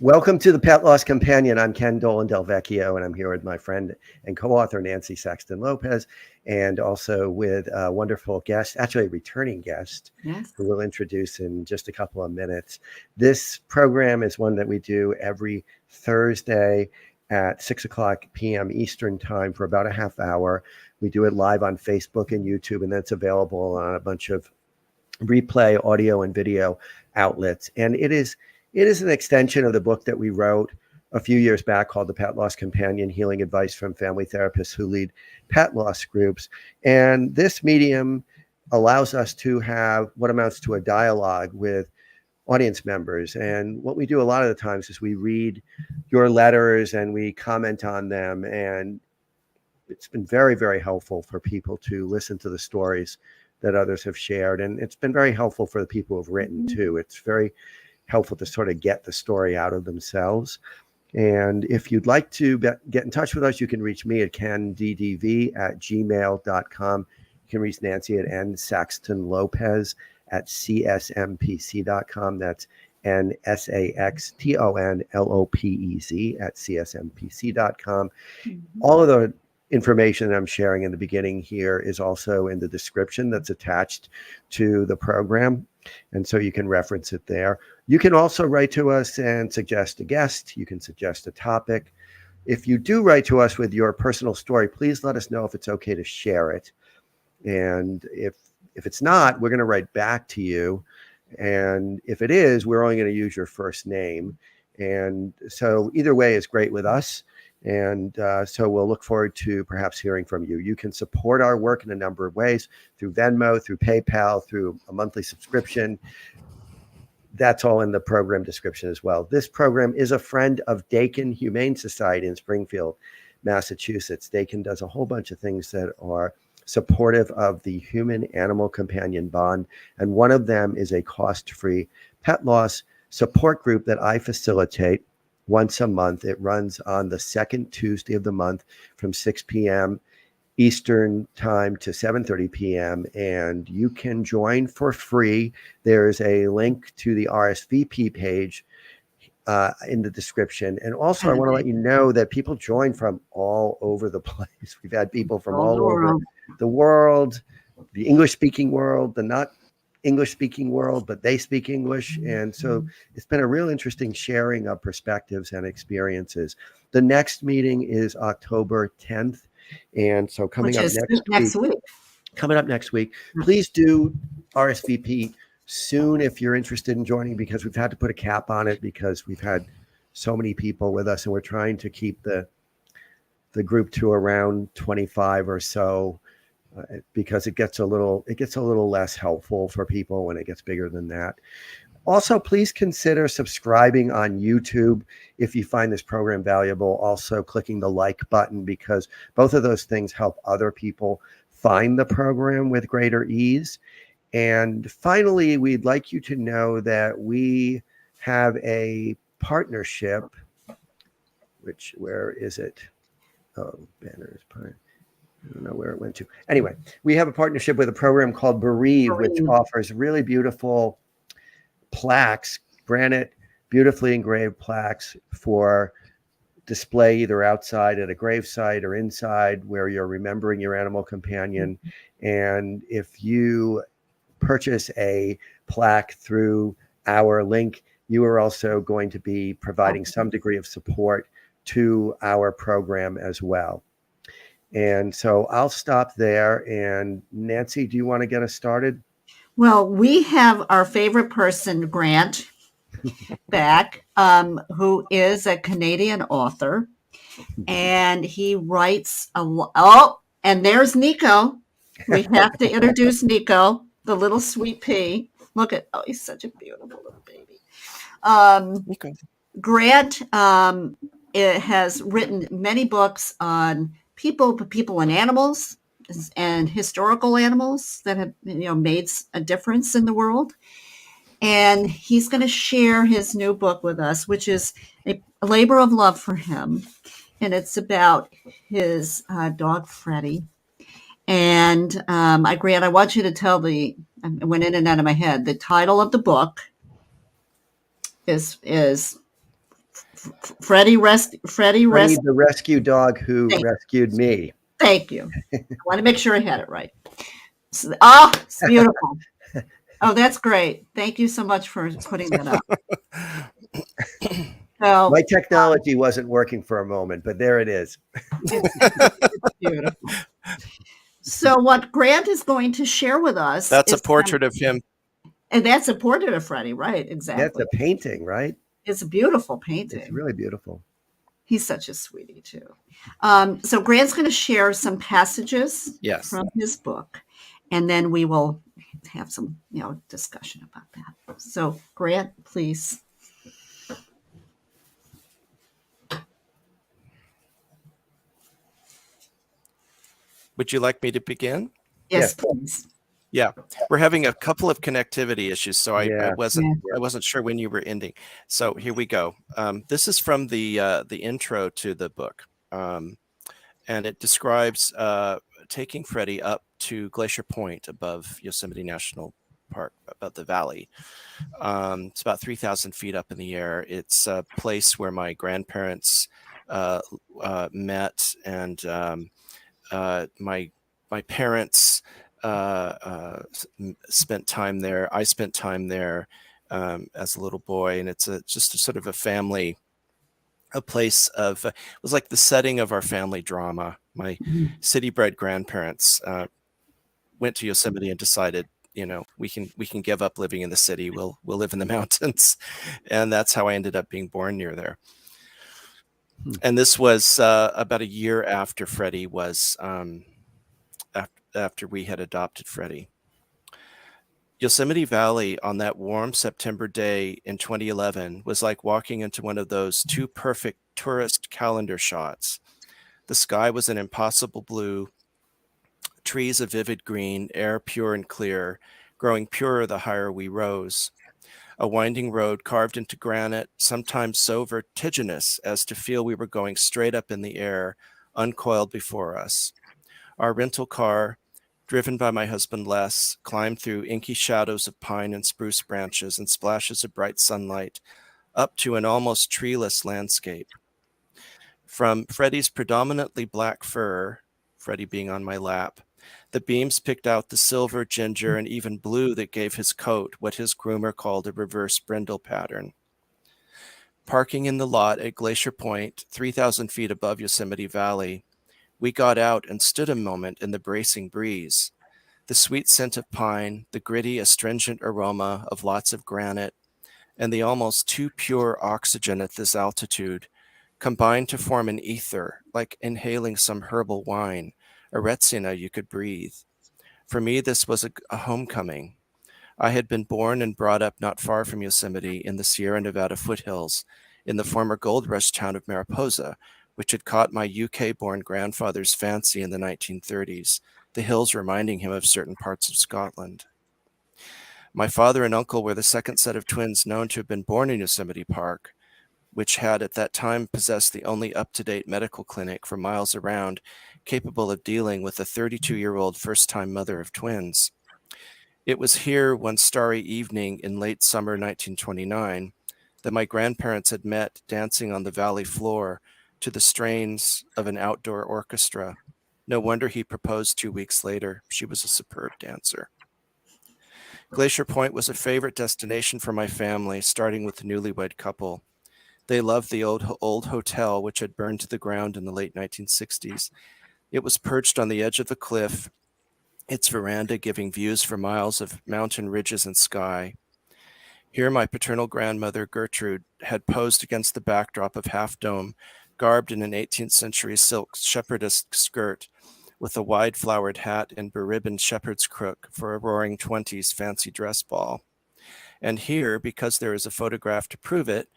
Welcome to the Pet Loss Companion. I'm Ken Dolan-Del Vecchio, and I'm here with my friend and co-author Nancy Saxton-Lopez, and also with a wonderful guest, actually a returning guest, Yes. who we'll introduce in just a couple of minutes. This program is one that we do every Thursday at 6 o'clock p.m. Eastern time for about a half hour. We do it live on Facebook and YouTube, and that's available on a bunch of replay audio and video outlets. And it is an extension of the book that we wrote a few years back called The Pet Loss Companion: Healing Advice from Family Therapists Who Lead Pet Loss Groups. And this medium allows us to have what amounts to a dialogue with audience members. And what we do a lot of the times is we read your letters and we comment on them. And it's been very, very helpful for people to listen to the stories that others have shared. And it's been very helpful for the people who've written too. It's very helpful to sort of get the story out of themselves. And if you'd like to get in touch with us, you can reach me at kenddv@gmail.com. You can reach Nancy at nsaxtonlopez at csmpc.com. That's nsaxtonlopez at csmpc.com. All of the information that I'm sharing in the beginning here is also in the description that's attached to the program. And so you can reference it there. You can also write to us and suggest a guest. You can suggest a topic. If you do write to us with your personal story, please let us know if it's okay to share it. And if it's not, we're going to write back to you. And if it is, we're only going to use your first name. And so either way is great with us. And so we'll look forward to perhaps hearing from you. You can support our work in a number of ways: through Venmo, through PayPal, through a monthly subscription. That's all in the program description as well. This program is a friend of Dakin Humane Society in Springfield, Massachusetts. Dakin does a whole bunch of things that are supportive of the human-animal companion bond. And one of them is a cost-free pet loss support group that I facilitate once a month. It runs on the second Tuesday of the month from 6 p.m. Eastern time to 7:30 p.m. And you can join for free. There's a link to the RSVP page in the description. And also, I want to let you know that people join from all over the place. We've had people from all over the world, the English-speaking world, the not English-speaking world, but they speak English. And so it's been a real interesting sharing of perspectives and experiences. The next meeting is October 10th. And so coming up next week. Coming up next week, please do RSVP soon if you're interested in joining, because we've had to put a cap on it because we've had so many people with us, and we're trying to keep the group to around 25 or so. Because it gets a little less helpful for people when it gets bigger than that. Also, please consider subscribing on YouTube if you find this program valuable. Also, clicking the like button, because both of those things help other people find the program with greater ease. And finally, we'd like you to know that we have a partnership. Where is it? Oh, banners. I don't know where it went to. Anyway, we have a partnership with a program called Bereave, which offers really beautiful plaques, granite, beautifully engraved plaques for display either outside at a gravesite or inside where you're remembering your animal companion. And if you purchase a plaque through our link, you are also going to be providing some degree of support to our program as well. And so I'll stop there. And Nancy, do you want to get us started? Well, we have our favorite person, Grant, back, who is a Canadian author. And he writes and there's Nico. We have to introduce Nico, the little sweet pea. He's such a beautiful little baby. Grant has written many books on people and animals and historical animals that have made a difference in the world. And he's going to share his new book with us, which is a labor of love for him. And it's about his dog, Freddie. And Grant, I want you to tell it went in and out of my head. The title of the book is Freddie, Freddie, the rescue dog who rescued me. Thank you. I want to make sure I had it right. Oh, it's beautiful. Oh, that's great. Thank you so much for putting that up. So, my technology wasn't working for a moment, but there it is. It's beautiful. So what Grant is going to share with us. That's a portrait of him. And that's a portrait of Freddie, right? Exactly. That's a painting, right? It's a beautiful painting. It's really beautiful. He's such a sweetie, too. So Grant's going to share some passages from his book, and then we will have some, discussion about that. So Grant, please. Would you like me to begin? Yes, please. Yeah, we're having a couple of connectivity issues, so I wasn't sure when you were ending. So here we go. This is from the intro to the book, and it describes taking Freddie up to Glacier Point above Yosemite National Park, above the valley. It's about 3,000 feet up in the air. It's a place where my grandparents met, and my parents spent time there. I spent time there as a little boy, and it's just a sort of a family, a place of, it was like the setting of our family drama. My city-bred grandparents went to Yosemite and decided, we can give up living in the city. We'll live in the mountains, and that's how I ended up being born near there. And this was about a year after Freddie was. After we had adopted Freddie. Yosemite Valley on that warm September day in 2011 was like walking into one of those too perfect tourist calendar shots. The sky was an impossible blue, trees a vivid green, air pure and clear, growing purer the higher we rose. A winding road carved into granite, sometimes so vertiginous as to feel we were going straight up in the air, uncoiled before us. Our rental car, driven by my husband Les, climbed through inky shadows of pine and spruce branches and splashes of bright sunlight up to an almost treeless landscape. From Freddie's predominantly black fur, Freddie being on my lap, the beams picked out the silver, ginger, and even blue that gave his coat what his groomer called a reverse brindle pattern. Parking in the lot at Glacier Point, 3,000 feet above Yosemite Valley, we got out and stood a moment in the bracing breeze. The sweet scent of pine, the gritty, astringent aroma of lots of granite, and the almost too pure oxygen at this altitude combined to form an ether, like inhaling some herbal wine, a retsina you could breathe. For me, this was a homecoming. I had been born and brought up not far from Yosemite in the Sierra Nevada foothills, in the former gold rush town of Mariposa, which had caught my UK-born grandfather's fancy in the 1930s, the hills reminding him of certain parts of Scotland. My father and uncle were the second set of twins known to have been born in Yosemite Park, which had at that time possessed the only up-to-date medical clinic for miles around, capable of dealing with a 32-year-old first-time mother of twins. It was here one starry evening in late summer 1929 that my grandparents had met dancing on the valley floor to the strains of an outdoor orchestra. No wonder he proposed 2 weeks later. She was a superb dancer. Glacier Point was a favorite destination for my family, starting with the newlywed couple. They loved the old hotel, which had burned to the ground in the late 1960s. It was perched on the edge of the cliff, its veranda giving views for miles of mountain ridges and sky. Here my paternal grandmother, Gertrude, had posed against the backdrop of Half Dome, garbed in an 18th century silk shepherdess skirt, with a wide flowered hat and beribboned shepherd's crook for a roaring 20s fancy dress ball. And here, because there is a photograph to prove it,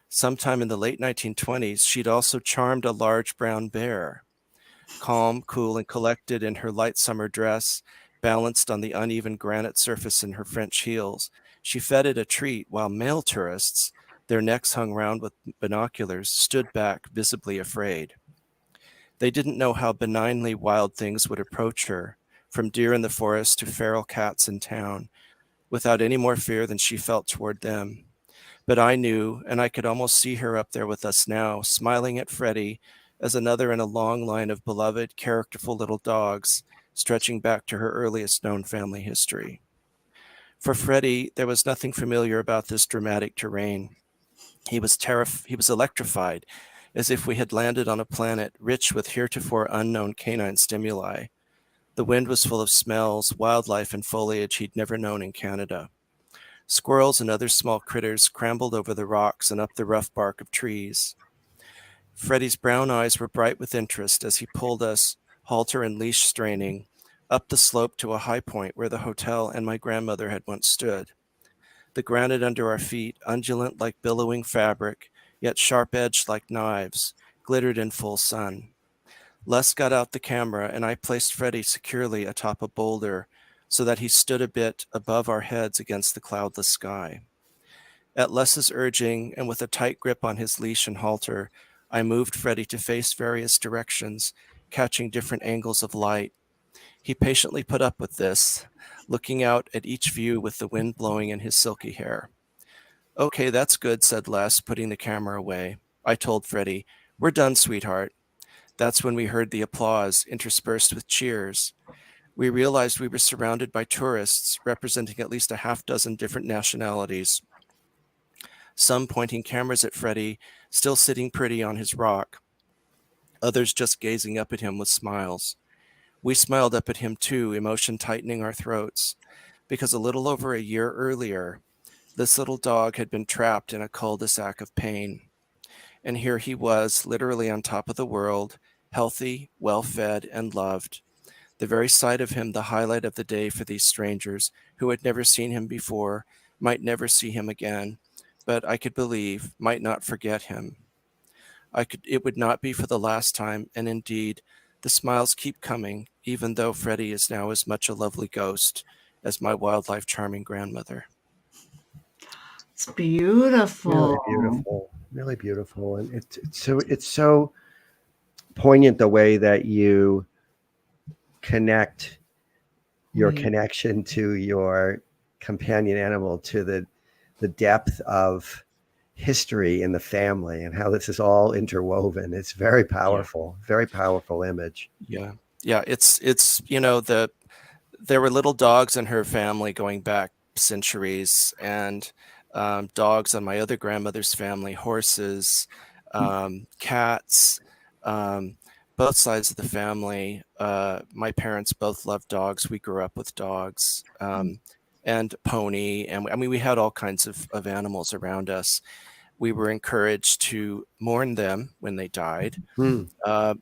sometime in the late 1920s, she'd also charmed a large brown bear. Calm, cool, and collected in her light summer dress, balanced on the uneven granite surface in her French heels, she fed it a treat while male tourists, their necks hung round with binoculars, stood back, visibly afraid. They didn't know how benignly wild things would approach her, from deer in the forest to feral cats in town, without any more fear than she felt toward them. But I knew, and I could almost see her up there with us now, smiling at Freddie as another in a long line of beloved, characterful little dogs, stretching back to her earliest known family history. For Freddie, there was nothing familiar about this dramatic terrain. He was electrified, as if we had landed on a planet rich with heretofore unknown canine stimuli. The wind was full of smells, wildlife, and foliage he'd never known in Canada. Squirrels and other small critters scrambled over the rocks and up the rough bark of trees. Freddie's brown eyes were bright with interest as he pulled us, halter and leash straining, up the slope to a high point where the hotel and my grandmother had once stood. The granite under our feet, undulant like billowing fabric, yet sharp-edged like knives, glittered in full sun. Les got out the camera, and I placed Freddie securely atop a boulder so that he stood a bit above our heads against the cloudless sky. At Les's urging, and with a tight grip on his leash and halter, I moved Freddie to face various directions, catching different angles of light. He patiently put up with this, looking out at each view with the wind blowing in his silky hair. "Okay, that's good," said Les, putting the camera away. I told Freddie, "We're done, sweetheart." That's when we heard the applause, interspersed with cheers. We realized we were surrounded by tourists representing at least a half dozen different nationalities, some pointing cameras at Freddie, still sitting pretty on his rock, others just gazing up at him with smiles. We smiled up at him too, emotion tightening our throats, because a little over a year earlier, this little dog had been trapped in a cul-de-sac of pain. And here he was, literally on top of the world, healthy, well-fed, and loved. The very sight of him the highlight of the day for these strangers who had never seen him before, might never see him again, but I could believe, might not forget him. It would not be for the last time, and indeed, the smiles keep coming, even though Freddie is now as much a lovely ghost as my wildlife charming grandmother. It's beautiful. Really beautiful, really beautiful, and it's so poignant the way that you connect your connection to your companion animal to the depth of history in the family and how this is all interwoven. It's very powerful, very powerful image. Yeah. It's there were little dogs in her family going back centuries, and dogs on my other grandmother's family, horses, cats, both sides of the family. My parents both loved dogs. We grew up with dogs, and pony. And I mean, we had all kinds of animals around us. We were encouraged to mourn them when they died. My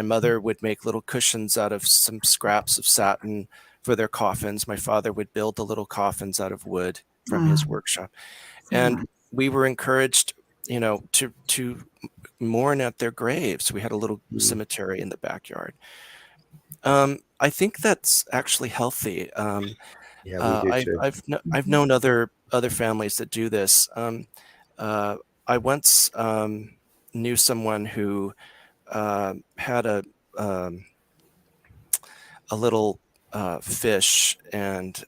mother would make little cushions out of some scraps of satin for their coffins. My father would build the little coffins out of wood from his workshop. And we were encouraged, to mourn at their graves. We had a little cemetery in the backyard. I think that's actually healthy. Yeah, we do too. I've known other families that do this. I once knew someone who had a little fish, and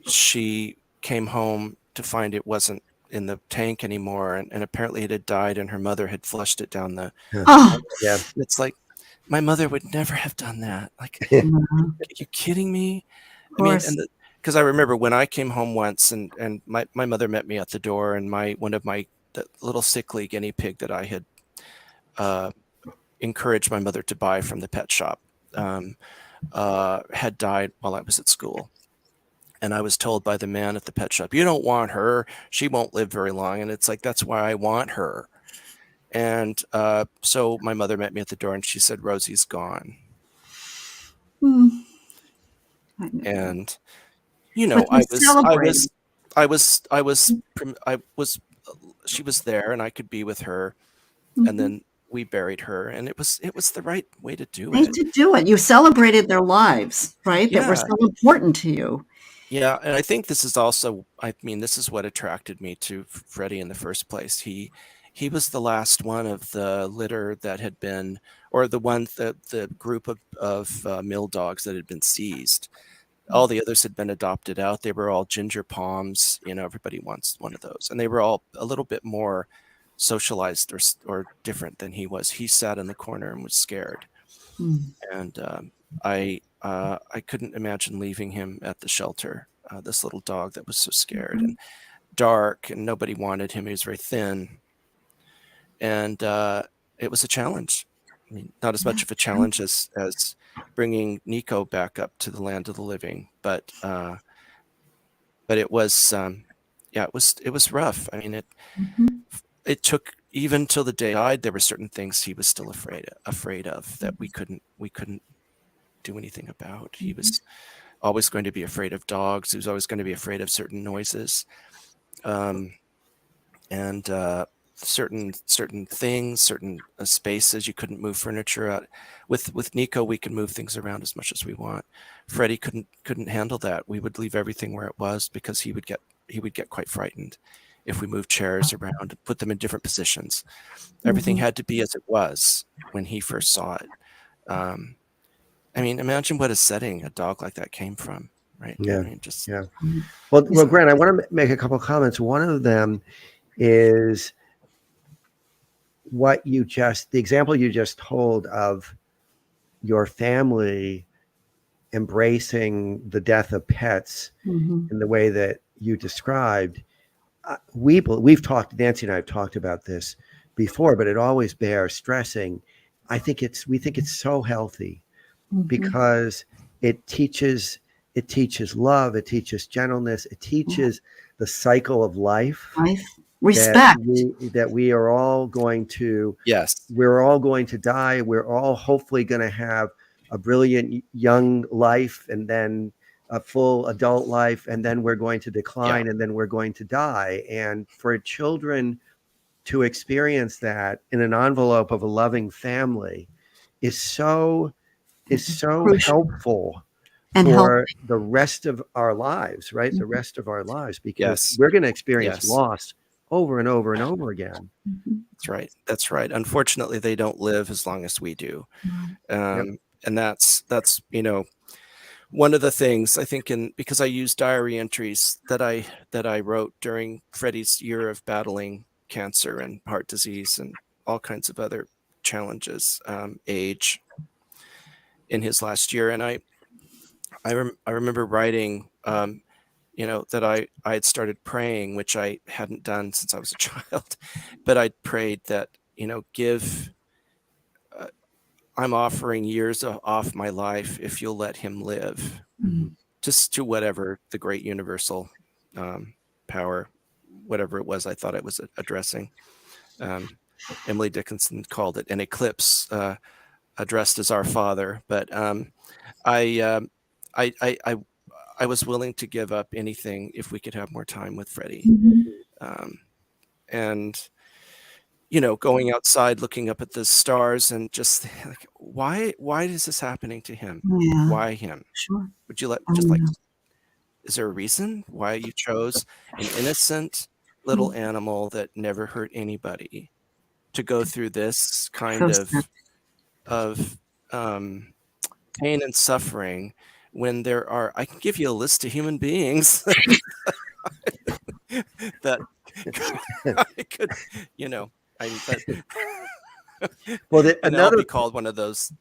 she came home to find it wasn't in the tank anymore, and apparently it had died, and her mother had flushed it down the. Yeah. It's like, my mother would never have done that. Like, are you kidding me? I mean, because I remember when I came home once, and my mother met me at the door, and the little sickly guinea pig that I had encouraged my mother to buy from the pet shop had died while I was at school. And I was told by the man at the pet shop, "You don't want her. She won't live very long." And it's like, that's why I want her. And so my mother met me at the door, and she said, "Rosie's gone." And she was there, and I could be with her, and then we buried her, and it was the right way to do it. You celebrated their lives, right? Yeah. That were so important to you. Yeah, and I think this is also, this is what attracted me to Freddie in the first place. He was the last one of the litter that had been, or the group of mill dogs that had been seized. all the others had been adopted out. They were all ginger palms. Everybody wants one of those. And they were all a little bit more socialized or different than he was. He sat in the corner and was scared. And I couldn't imagine leaving him at the shelter, this little dog that was so scared and dark, and nobody wanted him. He was very thin. And it was a challenge. I mean, not as much of a challenge as bringing Nico back up to the land of the living, but it was, it was rough. I mean, it took even till the day he died. There were certain things he was still afraid of that we couldn't do anything about. He was always going to be afraid of dogs. He was always going to be afraid of certain noises, and certain things, certain spaces. You couldn't move furniture out. With Nico, we could move things around as much as we want. Freddie couldn't handle that. We would leave everything where it was because he would get quite frightened if we moved chairs around and put them in different positions. Everything had to be as it was when he first saw it. I mean, imagine what a setting a dog like that came from, right? Yeah. I mean, yeah. Well, Grant, I want to make a couple of comments. One of them is the example you just told of your family embracing the death of pets in the way that you described. We've talked, Nancy and I have talked about this before, but it always bears stressing. We think it's so healthy because it teaches love, it teaches gentleness, it teaches the cycle of life. Respect. That we are all going to, yes, we're all going to die. We're all hopefully going to have a brilliant young life and then a full adult life, and then we're going to decline and then we're going to die. And for children to experience that in an envelope of a loving family is so helpful for the rest of our lives, right? The rest of our lives, because we're going to experience loss over and over and over again. That's right. Unfortunately, they don't live as long as we do. And that's one of the things I think, because I use diary entries that I wrote during Freddie's year of battling cancer and heart disease and all kinds of other challenges, age in his last year. And I remember writing, that I had started praying, which I hadn't done since I was a child, but I prayed that, I'm offering years off my life if you'll let him live, just to whatever the great universal power, whatever it was I thought I was addressing. Emily Dickinson called it an eclipse, addressed as our Father. But I was willing to give up anything if we could have more time with Freddie. And going outside, looking up at the stars, and just like, why is this happening to him? Why him? Sure. Would you is there a reason why you chose an innocent little animal that never hurt anybody to go through this kind of pain and suffering, when I can give you a list of human beings that I could, I'll be called one of those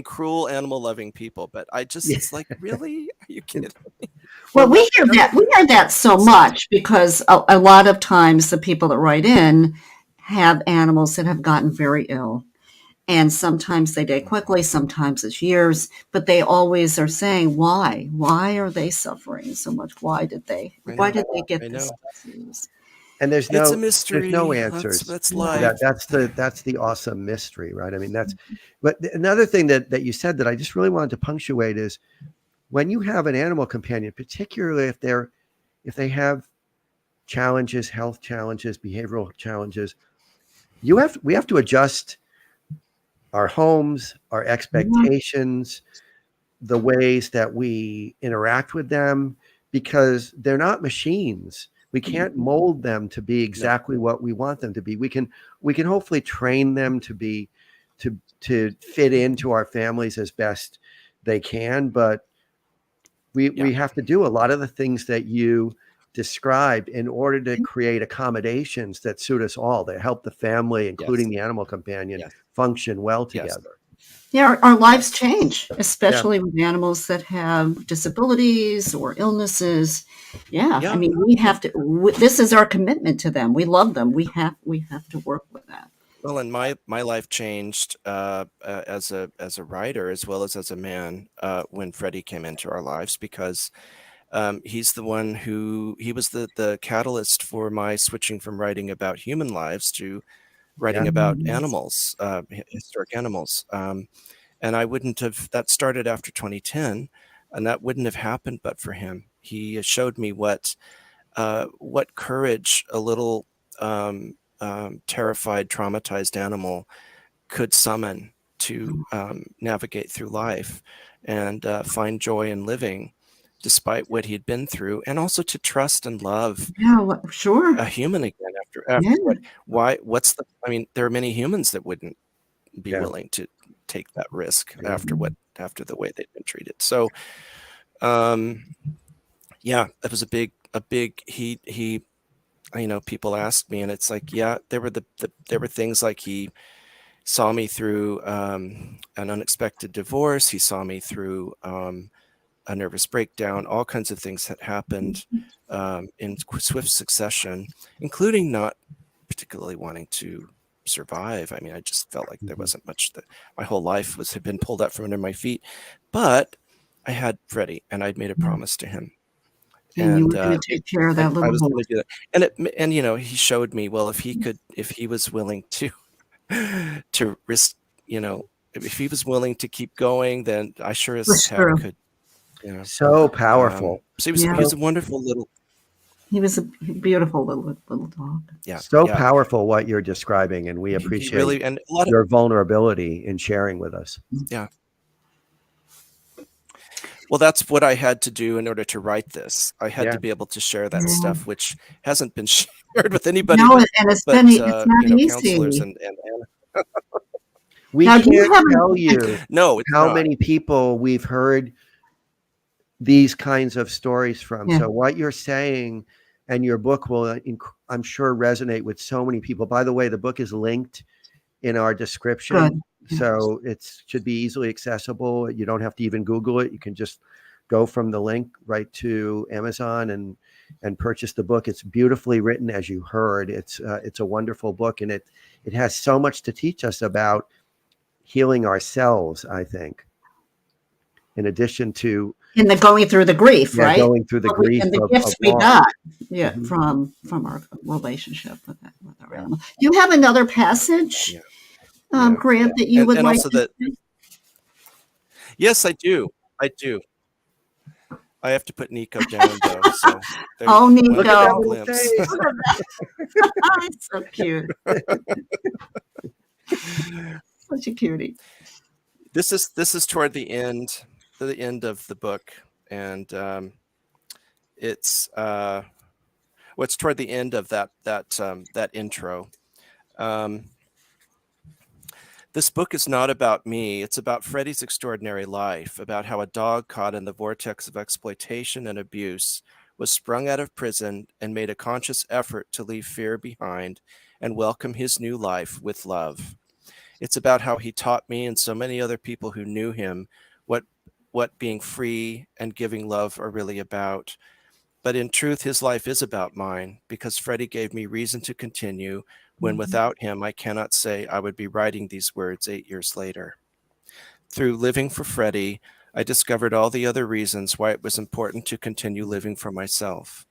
cruel animal loving people. But it's like, really? Are you kidding me? Well, we hear that so much because a lot of times the people that write in have animals that have gotten very ill. And sometimes they die quickly, sometimes it's years, but they always are saying, why? Why are they suffering so much? Why did they get this disease? And it's a mystery. There's no answers. That's life. That's the awesome mystery, right? I mean, but another thing that you said that I just really wanted to punctuate is when you have an animal companion, particularly if they have challenges, health challenges, behavioral challenges, we have to adjust our homes, our expectations, the ways that we interact with them, because they're not machines. We can't mold them to be exactly what we want them to be. We can hopefully train them to fit into our families as best they can, but we have to do a lot of the things that you described in order to create accommodations that suit us all, that help the family, including the animal companion, function well together. Yeah, our lives change, especially with animals that have disabilities or illnesses. I mean, we have to. This is our commitment to them. We love them. We have to work with that. Well, and my life changed as a writer as well as a man when Freddie came into our lives, because he's the one he was the catalyst for my switching from writing about human lives to writing about animals, historic animals. And I wouldn't have, that started after 2010, and that wouldn't have happened but for him. He showed me what courage a little terrified, traumatized animal could summon to navigate through life and find joy in living despite what he'd been through, and also to trust and love a human again after I mean, there are many humans that wouldn't be willing to take that risk after the way they've been treated. So it was a big he people asked me, and it's like, there were things like he saw me through an unexpected divorce. He saw me through a nervous breakdown, all kinds of things that happened in swift succession, including not particularly wanting to survive. I mean, I just felt like there wasn't much that my whole life had been pulled out from under my feet. But I had Freddie, and I'd made a promise to him. And you were going to take care of that little boy. Do that. And he showed me, well, if he was willing to risk, if he was willing to keep going, then I sure as heck could. So powerful. So he was a wonderful little. He was a beautiful little dog. Powerful what you're describing, and we appreciate your vulnerability in sharing with us. Yeah. Well, that's what I had to do in order to write this. I had to be able to share that stuff, which hasn't been shared with anybody. No, and it's not easy. Counselors and we can't tell you how many people we've heard these kinds of stories from. So what you're saying and your book will, I'm sure, resonate with so many people. By the way, the book is linked in our description. So it should be easily accessible. You don't have to even Google it. You can just go from the link right to Amazon and purchase the book. It's beautifully written, as you heard. It's a wonderful book, and it has so much to teach us about healing ourselves, I think, in addition to going through the grief, right? Going through the grief and the gifts we got, from our relationship with our animal. You have another passage, Grant, that you would like to say? Yes, I do. I have to put Nico down, though. So Nico! It's so cute. Such a cutie. This is toward the end of the book, and it's toward the end of that intro. This book is not about me. It's about Freddie's extraordinary life, about how a dog caught in the vortex of exploitation and abuse was sprung out of prison and made a conscious effort to leave fear behind and welcome his new life with love. It's about how he taught me and so many other people who knew him what being free and giving love are really about. But in truth, his life is about mine, because Freddie gave me reason to continue when without him, I cannot say I would be writing these words 8 years later. Through living for Freddie, I discovered all the other reasons why it was important to continue living for myself.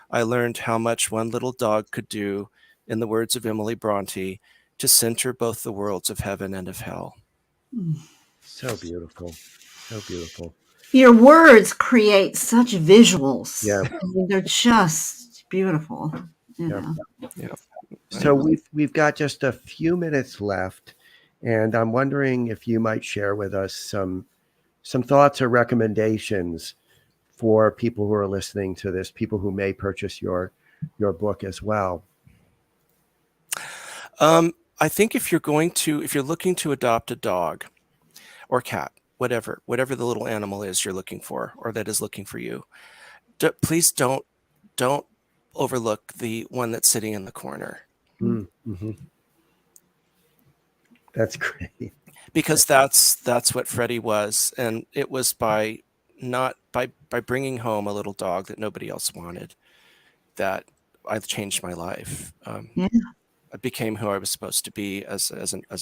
I learned how much one little dog could do, in the words of Emily Bronte, to center both the worlds of heaven and of hell. So beautiful. So beautiful. Your words create such visuals. Yeah. I mean, they're just beautiful. Yeah. So we've got just a few minutes left, and I'm wondering if you might share with us some thoughts or recommendations for people who are listening to this, people who may purchase your book as well. I think if you're looking to adopt a dog or cat whatever the little animal is you're looking for, or that is looking for you. Please don't overlook the one that's sitting in the corner. Mm-hmm. That's great. Because that's what Freddie was, and it was by bringing home a little dog that nobody else wanted that I changed my life. Yeah. I became who I was supposed to be as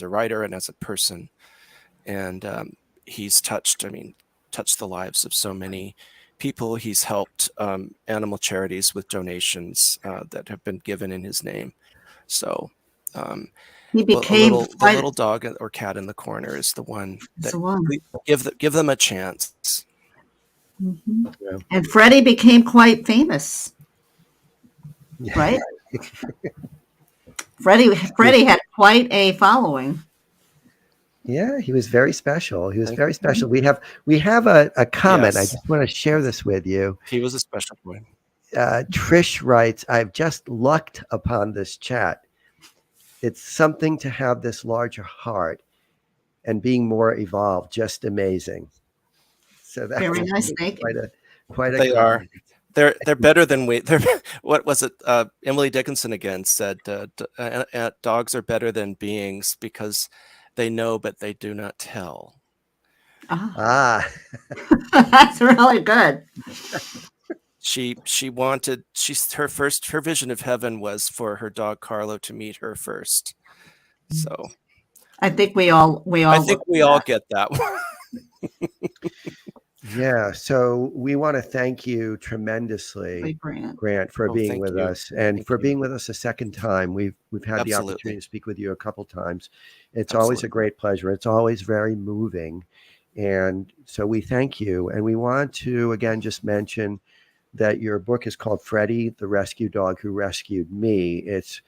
a writer and as a person, and he's touched the lives of so many people. He's helped animal charities with donations that have been given in his name. So. He The became little dog or cat in the corner is the one that give them a chance. Mm-hmm. Yeah. And Freddie became quite famous, right? Freddie had quite a following. Yeah, he was very special. He was very special. We have a comment. Yes. I just want to share this with you. He was a special boy. Trish writes, "I've just lucked upon this chat. It's something to have this larger heart and being more evolved. Just amazing." So that's Very nice. Thank you. Quite a They are. comment. They're better than we. What was it? Emily Dickinson again said, "Dogs are better than beings because they know, but they do not tell." Ah, That's really good. Her vision of heaven was for her dog Carlo to meet her first. So I think we all get that one. yeah. So we want to thank you tremendously, Grant, for being with us and for being with us a second time. We've had the opportunity to speak with you a couple times. It's always a great pleasure. It's always very moving. And so we thank you. And we want to, again, just mention that your book is called Freddie, the Rescue Dog Who Rescued Me. It's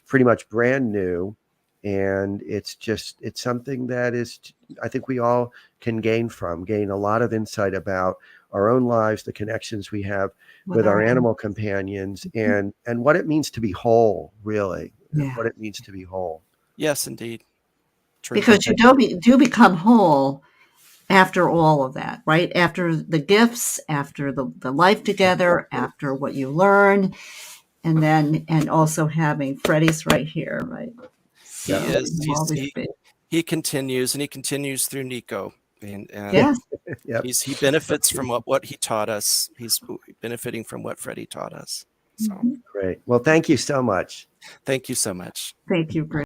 pretty much brand new. And it's something that is, I think we all can gain a lot of insight about our own lives, the connections we have with our animal companions, and what it means to be whole, really, what it means to be whole. Yes, indeed. True. Because you do become whole after all of that, right? After the gifts, after the life together, after what you learn, and also having Freddie's right here, right? So he continues, and he continues through Nico, and yes. He benefits from what he taught us. He's benefiting from what Freddie taught us. So great. Well, thank you so much. Thank you so much. Thank you, Grant.